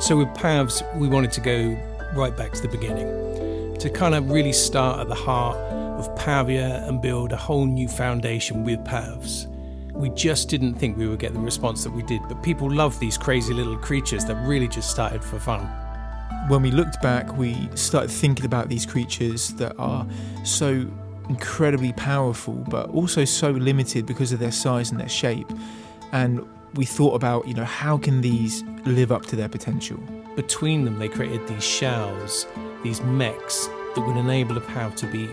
So with Pavs, we wanted to go right back to the beginning, to kind of really start at the heart of Pavia and build a whole new foundation with Pavs. We just didn't think we would get the response that we did, but people love these crazy little creatures that really just started for fun. When we looked back, we started thinking about these creatures that are so incredibly powerful, but also so limited because of their size and their shape. And we thought about, how can these live up to their potential? Between them, they created these shells, these mechs that would enable a Pav to be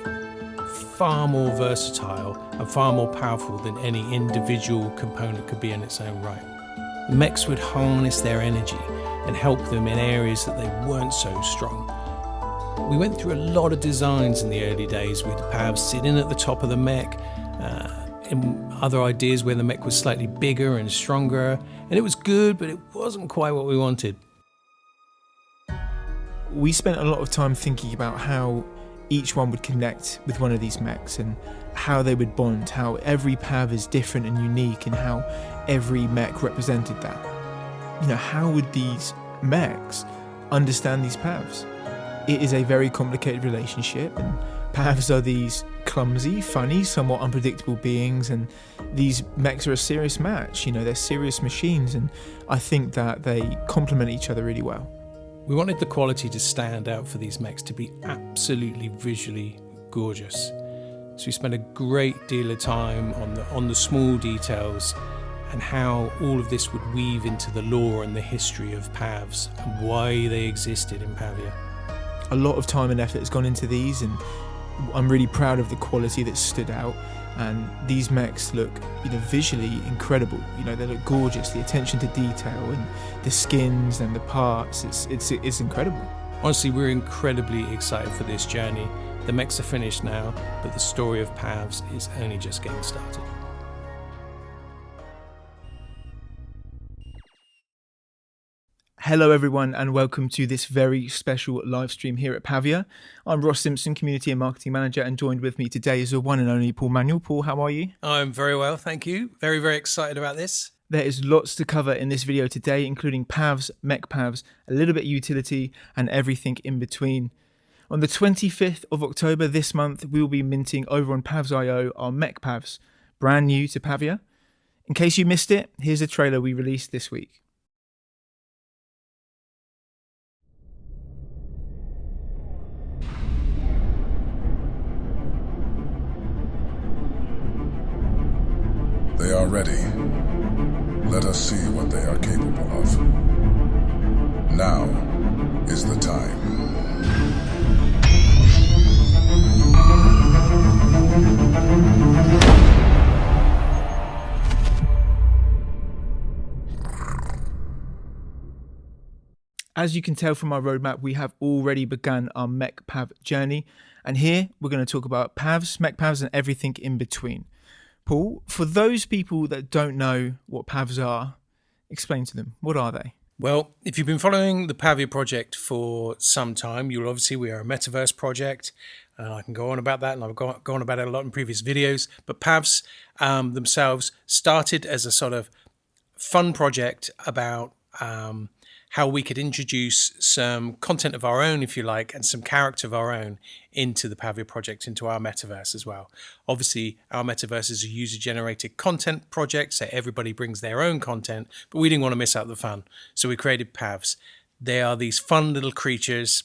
far more versatile and far more powerful than any individual component could be in its own right. The mechs would harness their energy and help them in areas that they weren't so strong. We went through a lot of designs in the early days with the Pavs sitting at the top of the mech, and other ideas where the mech was slightly bigger and stronger, and it was good, but it wasn't quite what we wanted. We spent a lot of time thinking about how each one would connect with one of these mechs and how they would bond, how every Pav is different and unique and how every mech represented that. How would these mechs understand these Pavs? It is a very complicated relationship, and Pavs are these clumsy, funny, somewhat unpredictable beings, and these mechs are a serious match. They're serious machines, and I think that they complement each other really well. We wanted the quality to stand out for these mechs to be absolutely visually gorgeous. So we spent a great deal of time on the small details and how all of this would weave into the lore and the history of Pavs and why they existed in Pavia. A lot of time and effort has gone into these, and I'm really proud of the quality that stood out. And these mechs look, visually incredible. They look gorgeous. The attention to detail and the skins and the parts, it's incredible. Honestly, we're incredibly excited for this journey. The mechs are finished now, but the story of Pavs is only just getting started. Hello everyone, and welcome to this very special live stream here at Pavia. I'm Ross Simpson, Community and Marketing Manager, and joined with me today is the one and only Paul Manuel. Paul, how are you? I'm very well, thank you. Very, very excited about this. There is lots to cover in this video today, including Pavs, MechPavs, a little bit of utility, and everything in between. On the 25th of October this month, we will be minting over on Pavs.io our MechPavs, brand new to Pavia. In case you missed it, here's a trailer we released this week. They are ready. Let us see what they are capable of. Now is the time. As you can tell from our roadmap, we have already begun our MechPav journey. And here we're going to talk about Pavs, MechPavs, and everything in between. Paul, for those people that don't know what Pavs are, explain to them. What are they? Well, if you've been following the Pavia project for some time, we are a Metaverse project. I can go on about that, and I've gone on about it a lot in previous videos. But Pavs themselves started as a sort of fun project about how we could introduce some content of our own, if you like, and some character of our own into the Pavia project, into our metaverse as well. Obviously, our metaverse is a user-generated content project, so everybody brings their own content, but we didn't want to miss out the fun. So we created Pavs. They are these fun little creatures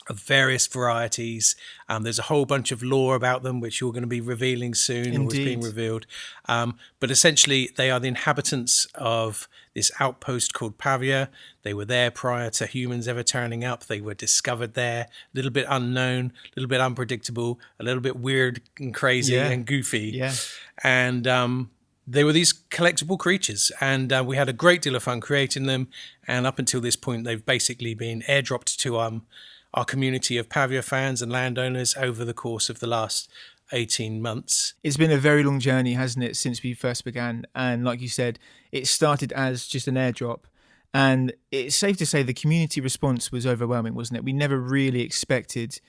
of various varieties. There's a whole bunch of lore about them, which you're going to be revealing soon. Indeed. Or is being revealed. But essentially, they are the inhabitants of this outpost called Pavia. They were there prior to humans ever turning up. They were discovered there, a little bit unknown, a little bit unpredictable, a little bit weird and crazy and goofy. Yeah. And they were these collectible creatures, and we had a great deal of fun creating them. And up until this point, they've basically been airdropped to our community of Pavia fans and landowners over the course of the last 18 months. It's been a very long journey, hasn't it, since we first began? And like you said, it started as just an airdrop. And it's safe to say the community response was overwhelming, wasn't it? We never really expected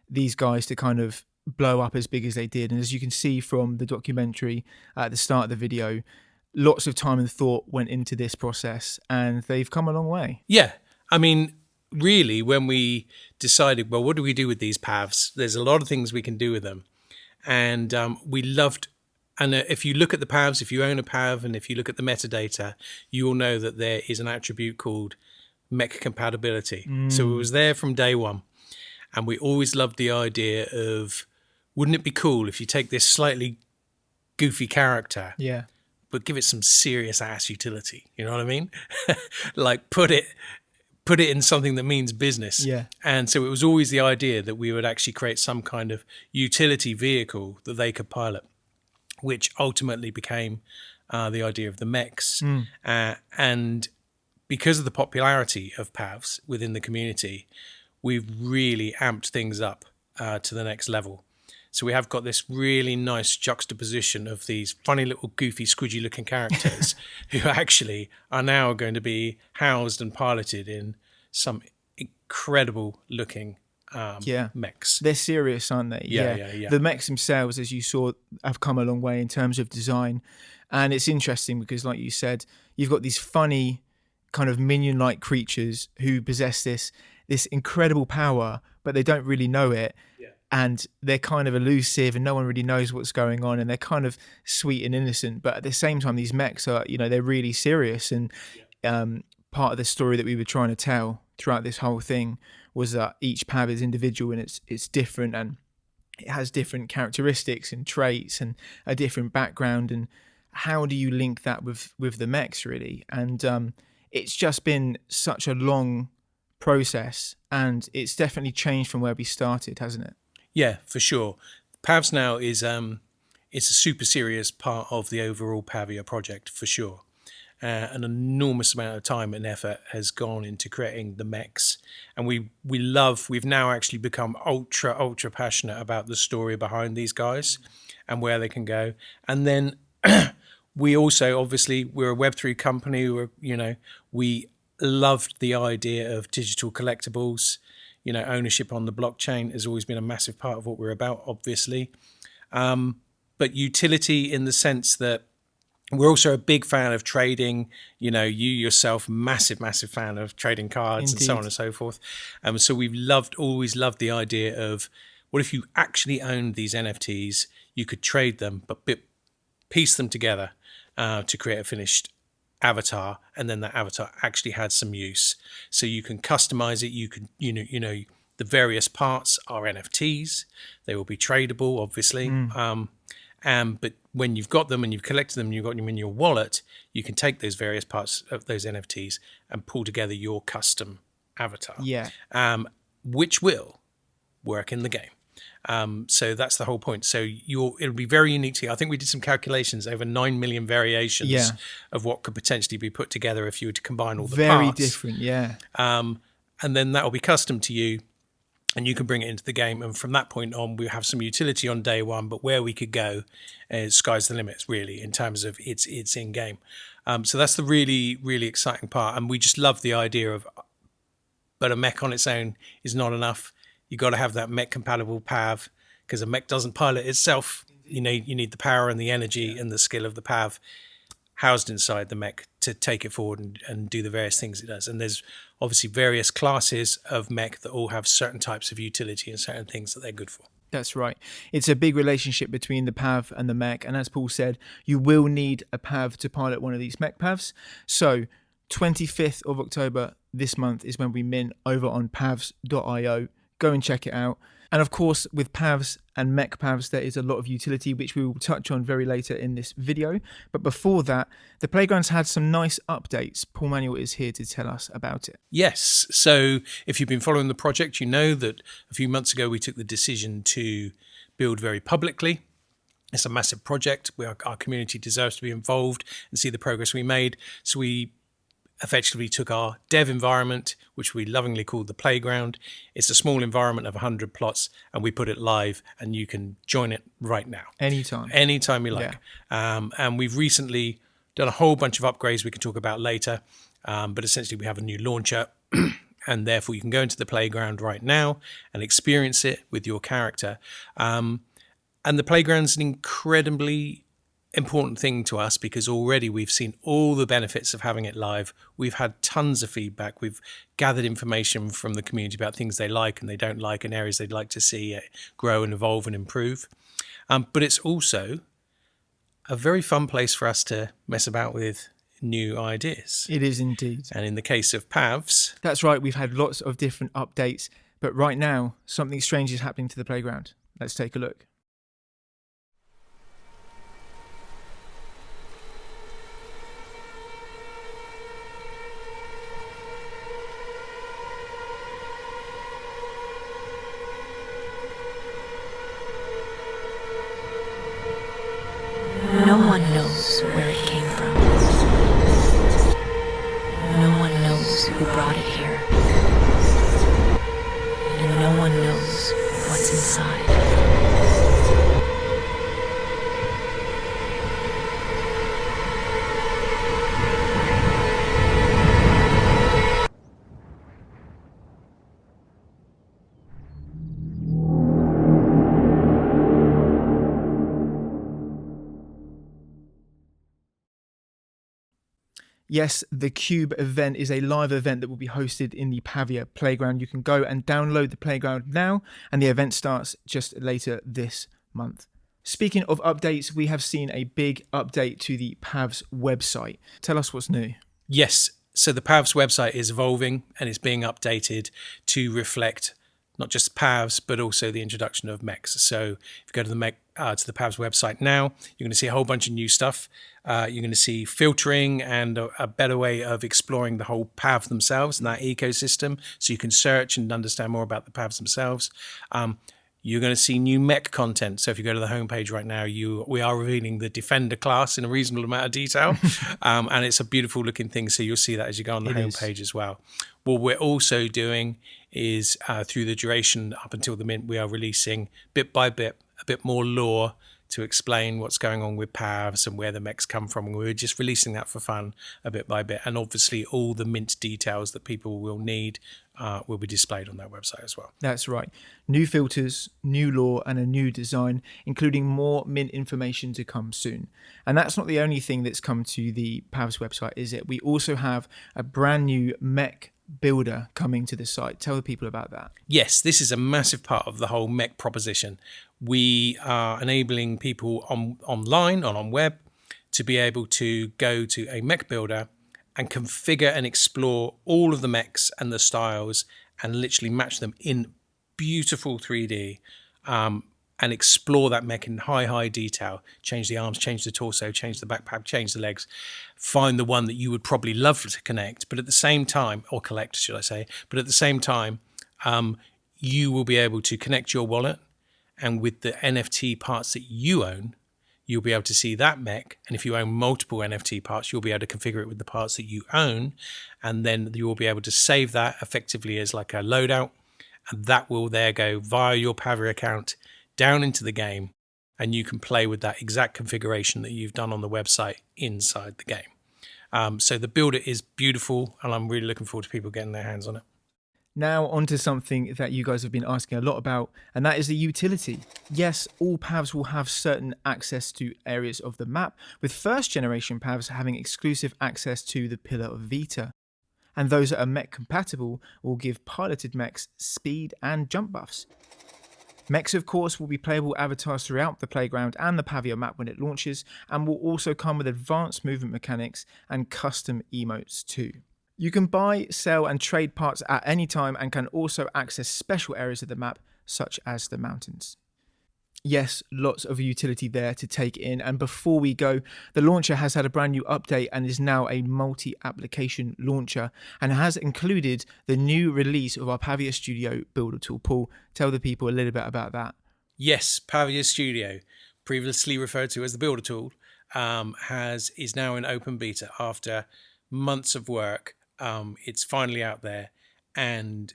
these guys to kind of blow up as big as they did. And as you can see from the documentary at the start of the video, lots of time and thought went into this process, and they've come a long way. Yeah. I mean, really, when we decided, well, what do we do with these Pavs? There's a lot of things we can do with them. And we loved, and if you look at the Pavs, if you own a Pav, and if you look at the metadata, you will know that there is an attribute called mech compatibility. So it was there from day one. And we always loved the idea of, wouldn't it be cool if you take this slightly goofy character, Yeah. but give it some serious ass utility? You know what I mean? Like put it in something that means business. Yeah. And so it was always the idea that we would actually create some kind of utility vehicle that they could pilot, which ultimately became the idea of the mechs. And because of the popularity of Pavs within the community, we've really amped things up to the next level. So we have got this really nice juxtaposition of these funny little goofy squidgy looking characters who actually are now going to be housed and piloted in some incredible looking mechs. They're serious, aren't they? Yeah. The mechs themselves, as you saw, have come a long way in terms of design. And it's interesting because, like you said, you've got these funny kind of minion-like creatures who possess this incredible power, but they don't really know it. And they're kind of elusive and no one really knows what's going on, and they're kind of sweet and innocent. But at the same time, these mechs are, they're really serious. And part of the story that we were trying to tell throughout this whole thing was that each Pav is individual and it's different, and it has different characteristics and traits and a different background. And how do you link that with the mechs, really? And it's just been such a long process, and it's definitely changed from where we started, hasn't it? Yeah, for sure. Pavs now is it's a super serious part of the overall Pavia project, for sure. An enormous amount of time and effort has gone into creating the mechs, and we've now actually become ultra passionate about the story behind these guys and where they can go. And then we also, obviously, we're a Web3 company. We loved the idea of digital collectibles. Ownership on the blockchain has always been a massive part of what we're about, obviously. But utility in the sense that we're also a big fan of trading. You yourself, massive fan of trading cards. Indeed. And so on and so forth. So we've always loved the idea of, what if you actually owned these NFTs, you could trade them, but piece them together to create a finished avatar, and then that avatar actually had some use. So you can customize it. You can, the various parts are NFTs. They will be tradable, obviously. But when you've got them and you've collected them and you've got them in your wallet, you can take those various parts of those NFTs and pull together your custom avatar. Yeah. Which will work in the game. So that's the whole point. So it'll be very unique to you. I think we did some calculations, over 9 million variations of what could potentially be put together if you were to combine all the parts. Very different, yeah. And then that will be custom to you, and you can bring it into the game. And from that point on, we have some utility on day one, but where we could go, sky's the limits, really, in terms of it's in game. So that's the really, really exciting part. And we just love the idea of, but a mech on its own is not enough. You got to have that mech compatible Pav, because a mech doesn't pilot itself. You need the power and the energy and the skill of the Pav housed inside the mech to take it forward and do the various things it does. And there's obviously various classes of mech that all have certain types of utility and certain things that they're good for. That's right. It's a big relationship between the Pav and the mech. And as Paul said, you will need a Pav to pilot one of these mech Pavs. So 25th of October this month is when we mint over on pavs.io. Go and check it out. And of course, with Pavs and Mech Pavs, there is a lot of utility, which we will touch on very later in this video. But before that, the Playground's had some nice updates. Paul Manuel is here to tell us about it. Yes. So if you've been following the project, you know that a few months ago, we took the decision to build very publicly. It's a massive project where our community deserves to be involved and see the progress we made. So we effectively took our dev environment, which we lovingly called the Playground. It's a small environment of 100 plots, and we put it live, and you can join it right now. Anytime you like. Yeah. And we've recently done a whole bunch of upgrades we can talk about later, but essentially we have a new launcher, and therefore you can go into the Playground right now and experience it with your character. And the Playground's an incredibly important thing to us because already we've seen all the benefits of having it live. We've had tons of feedback. We've gathered information from the community about things they like and they don't like and areas they'd like to see it grow and evolve and improve. But it's also a very fun place for us to mess about with new ideas. It is indeed. And in the case of Pavs... That's right, we've had lots of different updates, but right now, something strange is happening to the playground. Let's take a look. No one knows where it came from. No one knows who brought it here. And no one knows what's inside. Yes, the Cube event is a live event that will be hosted in the Pavia playground. You can go and download the playground now, and the event starts just later this month. Speaking of updates, we have seen a big update to the Pavs website. Tell us what's new. Yes, so the Pavs website is evolving and it's being updated to reflect not just Pavs, but also the introduction of mechs. So if you go to the Pavs website now, you're going to see a whole bunch of new stuff. You're going to see filtering and a better way of exploring the whole Pav themselves and that ecosystem, so you can search and understand more about the Pavs themselves. You're going to see new mech content. So if you go to the homepage right now, we are revealing the Defender class in a reasonable amount of detail. And it's a beautiful looking thing. So you'll see that as you go on the homepage as well. What we're also doing is through the duration up until the mint, we are releasing bit by bit, a bit more lore to explain what's going on with Pavs and where the mechs come from. And we're just releasing that for fun a bit by bit. And obviously all the mint details that people will need will be displayed on that website as well. That's right. New filters, new lore, and a new design, including more mint information to come soon. And that's not the only thing that's come to the Pavs website, is it? We also have a brand new mech builder coming to the site. Tell the people about that. Yes, this is a massive part of the whole mech proposition. We are enabling people online and on web to be able to go to a mech builder and configure and explore all of the mechs and the styles and literally match them in beautiful 3D and explore that mech in high detail. Change the arms, change the torso, change the backpack, change the legs. Find the one that you would probably love to connect, but at the same time, or collect, should I say, but at the same time, you will be able to connect your wallet, and with the NFT parts that you own, you'll be able to see that mech. And if you own multiple NFT parts, you'll be able to configure it with the parts that you own. And then you'll be able to save that effectively as like a loadout. And that will there go via your Pavia account down into the game. And you can play with that exact configuration that you've done on the website inside the game. So the builder is beautiful, and I'm really looking forward to people getting their hands on it. Now onto something that you guys have been asking a lot about, and that is the utility. Yes, all Pavs will have certain access to areas of the map, with first generation Pavs having exclusive access to the Pillar of Vita. And those that are mech compatible will give piloted mechs speed and jump buffs. Mechs, of course, will be playable avatars throughout the playground and the Pavia map when it launches, and will also come with advanced movement mechanics and custom emotes too. You can buy, sell, and trade parts at any time, and can also access special areas of the map, such as the mountains. Yes, lots of utility there to take in. And before we go, the launcher has had a brand new update and is now a multi-application launcher, and has included the new release of our Pavia Studio builder tool. Paul, tell the people a little bit about that. Yes, Pavia Studio, previously referred to as the builder tool, is now in open beta after months of work. It's finally out there and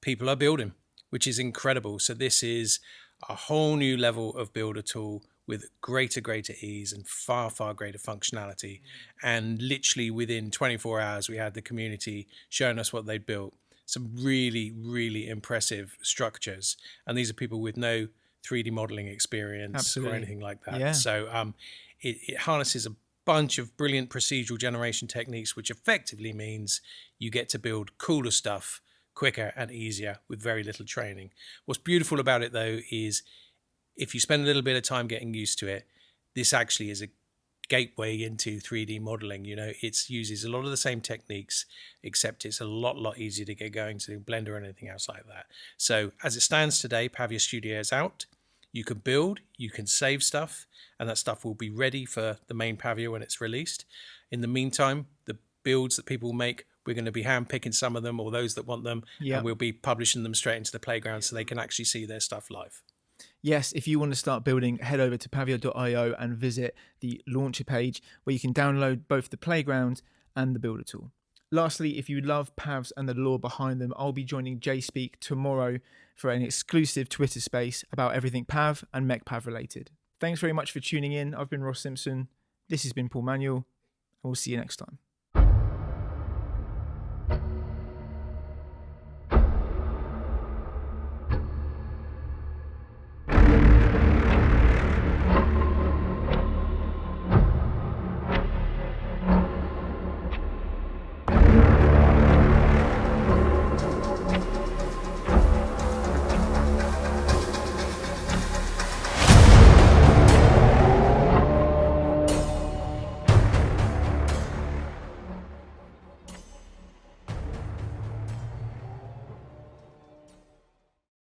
people are building, which is incredible. So this is a whole new level of builder tool with greater ease and far greater functionality. And literally within 24 hours, we had the community showing us what they'd built. Some really impressive structures. And these are people with no 3D modeling experience or anything like that. Yeah. So it harnesses a bunch of brilliant procedural generation techniques, which effectively means you get to build cooler stuff quicker and easier with very little training. What's beautiful about it, though, is if you spend a little bit of time getting used to it, this actually is a gateway into 3D modeling. It uses a lot of the same techniques, except it's a lot easier to get going to Blender or anything else like that. So as it stands today, Pavia Studio is out. You can build, you can save stuff, and that stuff will be ready for the main Pavia when it's released. In the meantime, the builds that people make, we're going to be hand-picking some of them, or those that want them, and we'll be publishing them straight into the playground so they can actually see their stuff live. Yes, if you want to start building, head over to pavia.io and visit the launcher page where you can download both the playground and the builder tool. Lastly, if you love Pavs and the lore behind them, I'll be joining JSpeak tomorrow for an exclusive Twitter space about everything Pav and MechPav related. Thanks very much for tuning in. I've been Ross Simpson. This has been Paul Manuel, and we'll see you next time.